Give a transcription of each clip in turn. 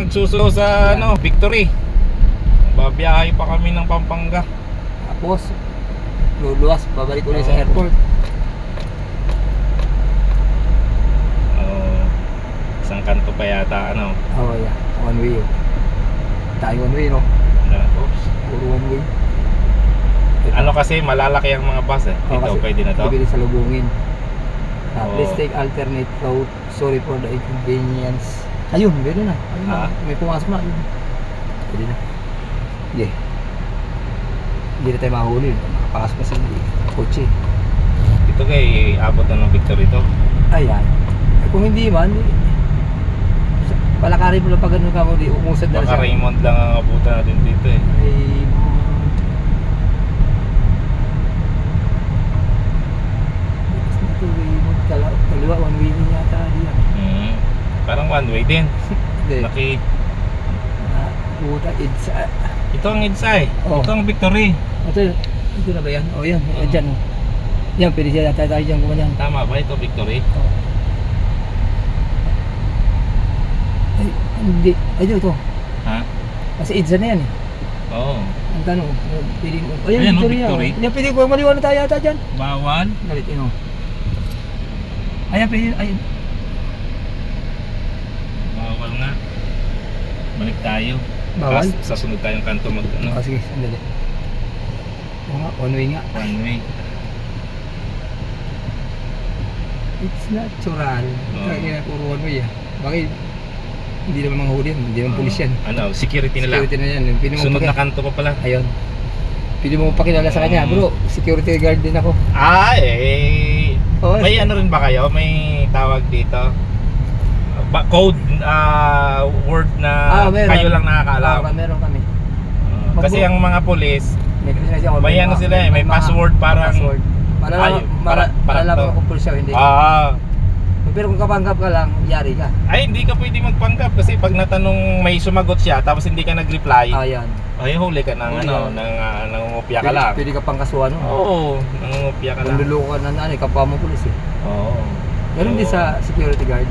magsusulo sa Victory. Babiyahe pa kami ng Pampanga. Tapos luluwas, babalik ulit sa airport. Isang kanto pa yata Oh yeah, one way yun. Tayo one way no? Oops. Puro one way. Kasi malalaki ang mga bus Ito pwede na to. Pwede sa lubungin. Please Oo. take alternate route. Sorry for the inconvenience. Ayun, pwede na. May pumasok na. Ayun. Pwede na. Yeah. Hindi na tayo mahuli. Makapasok na sa kotse. Ito kay abot na ng Victory to. Ayan. Kung hindi man, palakarin mo lang pag ganun ka mo, umusad na Baka siya. Raymond lang ang abutan natin dito Ay, Raymond, kaliwa, one way din yata diyan. Parang one way din. Hindi. Puta, Ito ang EDSA Oh. Ito ang Victory. Ito na ba yan? O yan, dyan o. Yan, pwede siya tayo dyan kumanyan. Tama ba ito Victory? Ay, hindi. Ay, ito. Ha? Kasi EDSA na yan eh. Oo. Ang tanong, pwede mo. Ayan, Ayan, Victory. Victory. Yan, pwede ko maliwan na tayo yata dyan. Bawal. Galit, Ayan, pwede, ayun. Bawal nga. Balik tayo. Bawal? Sa sunod tayong kanto Sige, sandali. Oo nga, one way nga. One way. It's natural. Oo. Kaya puro one way Bakit? Hindi naman mga huli yan, hindi naman pulis yan. Security na lang. Security na yan. Pwede mo Sunod na kanto pa pala. Ayun. Pwede mo pakilala sa kanya, bro, security guard din ako. May rin ba kayo? May tawag dito? Code word na kayo lang nakakaalam. Meron kami. Kasi ang mga pulis, may sila may password parang password. Malalaman kung pulis siya o hindi. Pero kung kapanggap ka lang, yari ka. Hindi ka pwede magpanggap kasi pag natanong may sumagot siya tapos hindi ka nag-reply, huli ka ng nangungupya ka lang. Pwede ka pang kasuhan. Oo, nangungupya ka lang. Nandulukan na kapwa mo pulis eh. Oo. Ganun din sa security guard.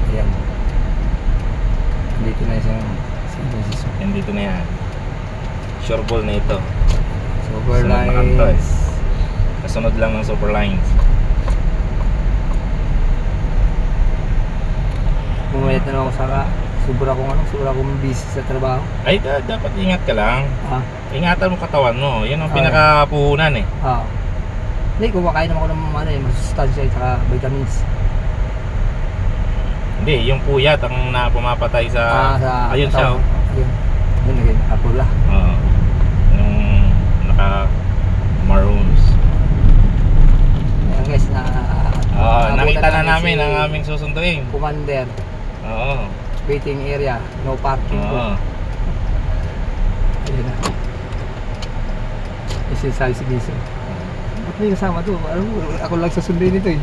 Ayan. Dito na isang Dito na yan. Sure ball na ito. Super Sunod na kanto lines. Kasunod lang ng super lines. Pumayat na lang ako sa sobra akong busy sa trabaho. Dapat ingat ka lang. Ingatan mo katawan mo. Yan ang Ah, pinakapuhunan Hindi, kumakain naman ako ng masustansya at vitamins. Hindi, yung puyat ang pumapatay sa... ayun siya. Ayun. Yun again, apula. Oo. Yung naka-maroons. Ayan guys, Nakita na namin ang aming susunduin. Commander, Oo. waiting area, no parking po. Oo. Ayun na. Exercise gising. Ba't may kasama to? Ako lang sasunduin nito eh.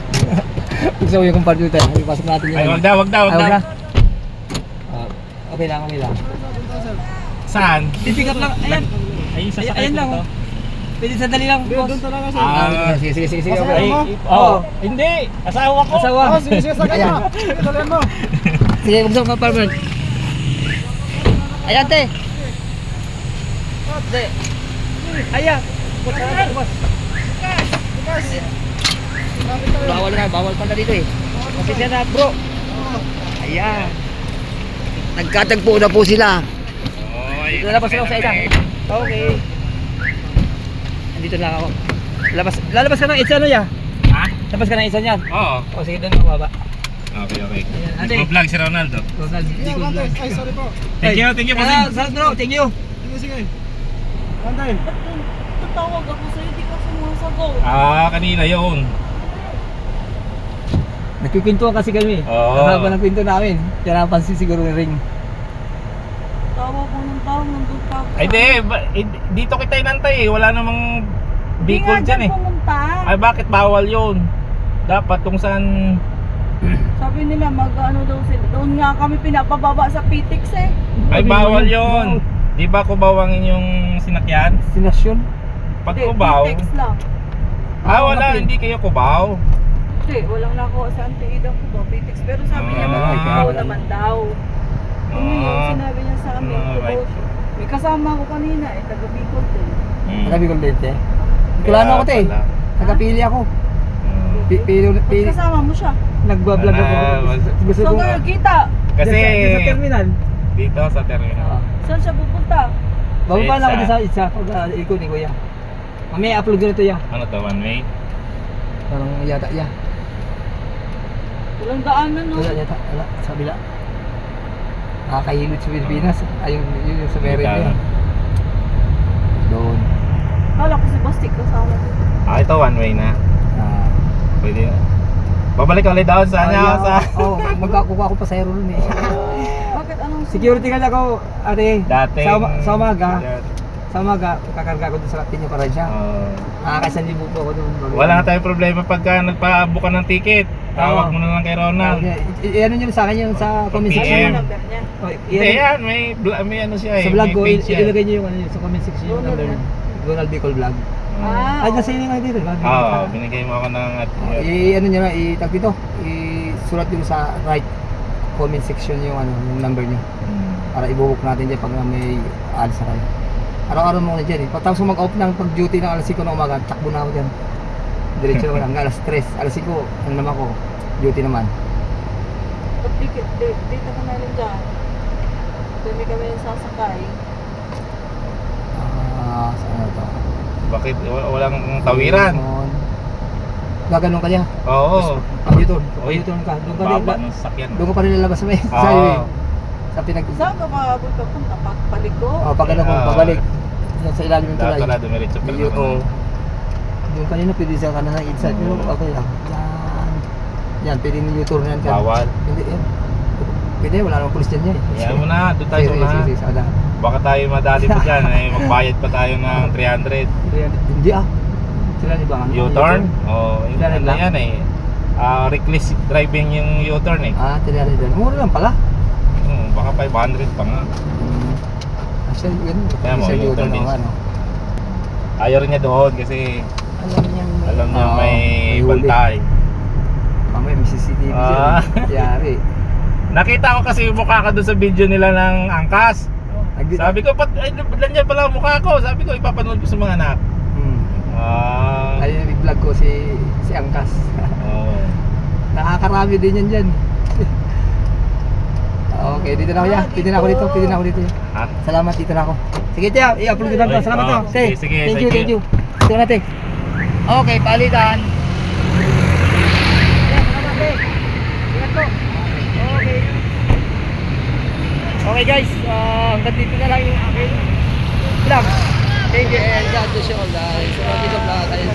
Gusto ko yung computer. Pasok natin yun. Wag daw. Okay lang. Saan? I-pick up lang. Ayan. Ayan lang. Pwede sandali lang. Doon talaga siya. Sige. Hindi. Asawa ko. Sige, sakay mo. Dalihan mo. Sige, buksan ka parang. Ayan, te. Te. Ayan. Bawal pa na dito eh. Kasi siya na, bro. Ayan. Nagkatagpo na po sila. Lalabas lang sa isa. Okay. Andito lang ako. Lalabas ka ng isa ya? Ha? Labas ka ng isa niyan? Oo. O sige, doon mababa. Okay. Ate. Nag-vlog si Ronaldo. Ay, sorry po. Thank you po. Salamat bro, thank you. Sige. Anday. Tatawag ako sa'yo, di ka sumasagot. Kanina yun. Nagkikwentuhan kasi kami. Oo. Ang haba ng kwento namin. Kaya napansin siguro yung ring. Tawag ko ng tawag, nandun pa ako. Dito kita inantay Wala namang Bicol Hindi nga dyan eh. pumunta. Bakit bawal yun? Dapat kung saan... Sabi nila mag-ano daw sila. Doon nga kami pinapababa sa PTX eh. Bawal yun. Di ba kubawangin yung sinakyan? Destinasyon. Pag Hindi, kubaw... PTX lang. wala, hindi kayo kubaw. Hindi, walang nakuha sa Anti-Ida ko ba, Pitex. Pero sabi niya, magkukuha naman daw. Yun yung sinabi niya sa amin. Right. May kasama ko kanina, taga Bicol din. Sabi ko din, te. Kulano ako, te. Nagkapili ako. Pili. Ba't kasama mo siya? Nagbablog ako. Gusto So, ko. kayo kita. Kasi Sa terminal. dito sa terminal. Saan siya pupunta? Bababa lang ako din sa isa. Pag ikaw ni Kuya. Mamaya upload ko na ito, ya. Ano to, one way? Parang yata, ya. Walang daanan, no? Wala yata. Wala. Sa bila. Nakakahilot sa Pilipinas. Ayun, yun yung sa meron Ikaw. niya. Doon. Kala ko si Bastik kasama ko. Ito one way na. Ah. Pwede na. Babalik ulit daw sa kanya sa... Oo, magkakuha ako pa sa aero nun eh. Bakit anong Security guard ako, ate. Dati. Sa umaga. Sa umaga, kakarga ko doon sa Pinya para siya. Nakakaisan libo po ako doon. Wala nga tayong problema pagka nagpa-book ka ng ticket. Tawag mo na lang kay Ronald. Ano nyo sa akin yung sa comment PM. section. Ano number niya? Oh, Hindi yan, may ano siya eh. sa vlog ko, may page yan. ilagay nyo yung ano yun, sa comment section yung number nyo. Donald Bicol Vlog. Ay, nasa inyo nga dito, diba? Oo, binigay mo ako ng Ano nyo na, itag dito, isulat nyo sa right comment section yung ano, yung number nyo. Para ibubook natin dyan pag may alis na kayo. Araw-araw mo na dyan eh. Pagtapos ko mag-off ng pag-duty ng alas 5 ng umaga, takbo na ako dyan. Diretso naman hanggang alas 3. Alas 5, ano naman ko, duty naman. Ba't dito ka na rin dyan? Dami kami yung sasakay. Saan na ito? Bakit walang tawiran? Gaganon ka niya. Oo. U-turn. U-turn ka. Doon ka rin. Baba ng sakyan. Doon ka pa rin lalabas sa may Oo. highway. Sa pinag... Saan ka maabot ka punta? Paliko? Pag ano ko, pabalik. Yan sa ilalim ng tulay. Dato na dumiretso pa Iyo, naman. Doon kanina pwede sa kanan ng inside. Pero okay lang. Yan. Yan, pwede ni U-turn yan. Bawal. Hindi, yan. Pwede, wala namang pulis dyan yan. Yan mo na, doon tayo sa unahan. Sige, sada. Baka tayo madali pa dyan, magbayad pa tayo ng 300. Hindi ah. Sila ni Bangan. U-turn? Oo, yung Ilan ano lang? yan eh. Reckless driving yung U-turn eh. Tinari doon. Mura lang pala. Baka 500 pa nga. Kasi yun. Kaya mo, Isa U-turn U-turn din ako, siya. ano. Ayaw rin niya doon kasi Alam niya may huli. bantay. Mamaya may CCTV Ah. dyan. Yari. Nakita ko kasi yung mukha ka doon sa video nila ng angkas. Sabi ko, nandiyan pala ang mukha ko. Sabi ko, ipapanood ko sa mga anak. Ayun yung vlog ko si Angkas. Oh. Nakakarami din yan dyan. Okay, dito na ako ya. Pwede na ako dito. Ha? Salamat, dito na ako. Sige, tiya. I-upload ko na ito. Salamat to. Sige, sige, Thank you. Ito natin. Okay, palitan. Salamat, te. Ingat po. Okay. Okay guys, hanggang dito na lang yung aking vlog. Thank you and God bless you all guys. So, dito vlog tayo.